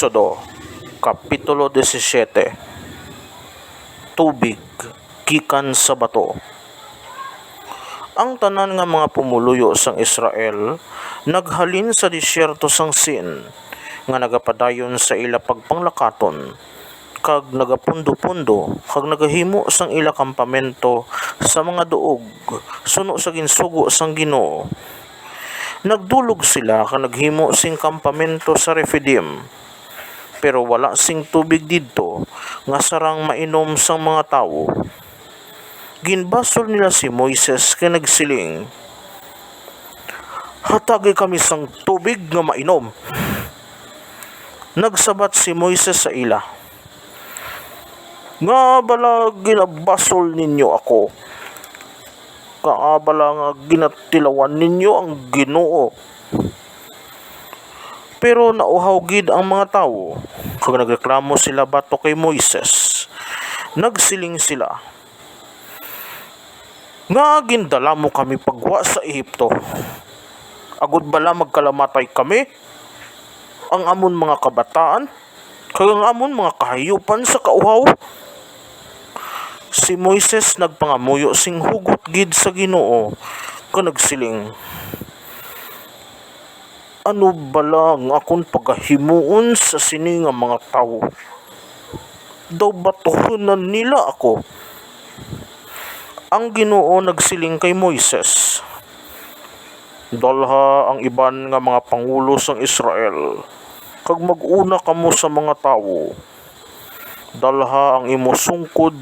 Exodo, Kapitulo 17. Tubig, gikan sa bato. Ang tanan nga mga pumuluyo sang Israel naghalin sa disyerto sang Sin, nga nagapadayon sa ila pagpanglakaton, kag nagapundo-pundo, kag nagahimo sang ila kampamento sa mga duog, suno sa ginsugo sang Ginoo. Nagdulog sila kag naghimo sing kampamento sa Refidim, pero wala sing tubig didto nga sarang mainom sang mga tawo. Ginbasol nila si Moises kay nagsiling, "Hatagi kami sang tubig nga mainom." Nagsabat si Moises sa ila, "Nga bala ginabasol ninyo ako? Kaabala nga ginatilawan ninyo ang Ginoo." Pero nauhaw gid ang mga tawo, kag nagreklamo sila bato kay Moises. Nagsiling sila, "Nga gindala mo kami pagwa sa Ehipto. Agud bala magkalamatay kami? Ang amon mga kabataan, kag ang amon mga kahayupan sa kauhaw?" Si Moises nagpangamuyo sing hugot gid sa Ginoo, kag nagsiling, "Ano bala ang akon pagahimuon sa sini nga mga tawo? Daw batuhonan nila ako." Ang Ginoo nagsiling kay Moises, "Dalha ang iban nga mga pangulo sang Israel, kag mag-una kamo sa mga tawo. Dalha ang imo sungkod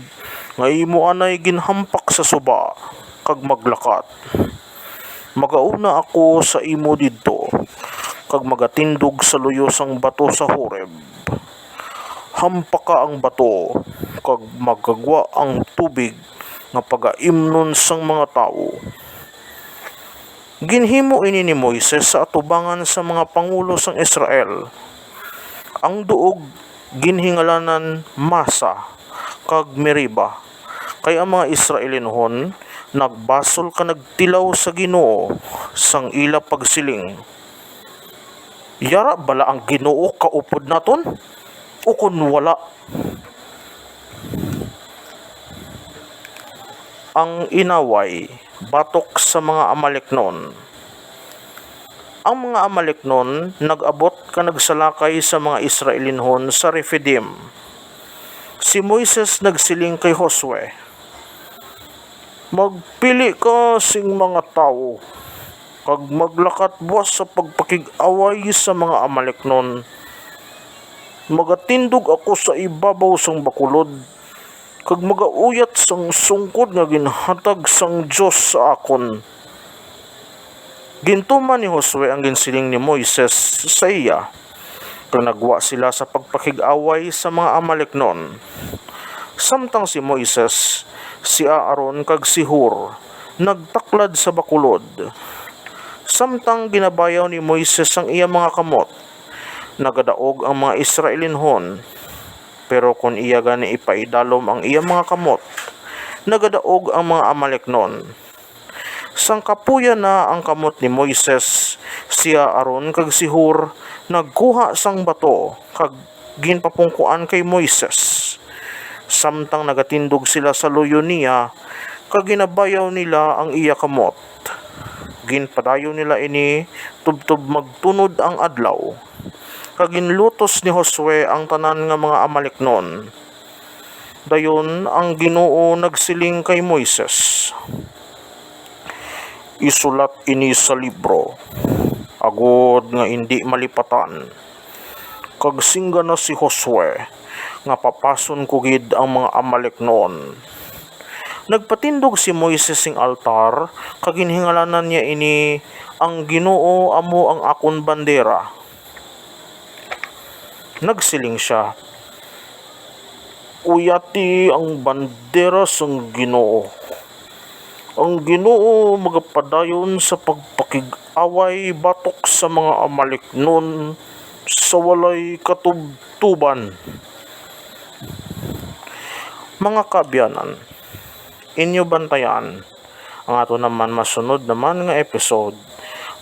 nga imo anay ginhampak sa suba, kag maglakat. Magauna ako sa imo didto, kag magatindog sa luyo sang bato sa Horeb. Hampaka ang bato, kag magagwa ang tubig nga pagaimnon sang mga tawo." Ginhimo ini ni Moises sa atubangan sa mga pangulo sang Israel. Ang duog ginhingalanan Masa kag Meriba, kay ang mga Israelinhon nagbasol ka nagtilaw sa Ginoo sang ila pagsiling, "Yara bala ang Ginoo kaupod naton? O kun wala?" Ang inaway batok sa mga Amaleknon. Ang mga Amaleknon nag-abot ka nagsalakay sa mga Israelinhon sa Refidim. Si Moises nagsiling kay Josue, "Magpili ka sing mga tawo, kag maglakat buwas sa pagpakig-away sa mga Amaleknon. Magatindog ako sa ibabaw sang bakulod, kag magauyat sang sungkod nga ginhatag sang Dios sa akon." Gintuman ni Josue ang ginsiling ni Moises sa iya, kag nagwa sila sa pagpakig-away sa mga Amaleknon. Samtang si Moises, si Aaron kag si Hur nagtaklad sa bakulod. Samtang ginabayaw ni Moises ang iya mga kamot, nagadaog ang mga Israelinhon. Pero kung iya gani ipaidalom ang iya mga kamot, nagadaog ang mga Amaleknon. Sang kapuya na ang kamot ni Moises, si Aaron kag si Hur nagkuha sang bato kag ginpapungkuan kay Moises. Samtang nagatindog sila sa luyo niya, kag ginabayaw nila ang iya kamot. Ginpadayon nila ini tubtob magtunod ang adlaw, kag ginlutos ni Josue ang tanan nga mga Amaleknon. Dayon ang Ginoo nagsiling kay Moises, "Isulat ini sa libro, agod nga hindi malipatan. Kag singga na si Josue, nga papason ko gid ang mga Amaleknon." Nagpatindog si Moises sing altar, kag ginhingalanan niya ini, "Ang Ginoo amo ang akon bandera." Nagsiling siya, "Uyati ang bandera sang Ginoo. Ang Ginoo magapadayon sa pagpakig-away batok sa mga Amaleknon sa walay katubtuban." Mga kaabyanan, inyo bantayan ang ato naman masunod naman nga episode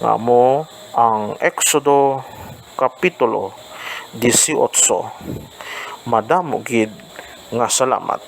nga mo ang Exodo Kapitulo 18. Madamo gid nga salamat.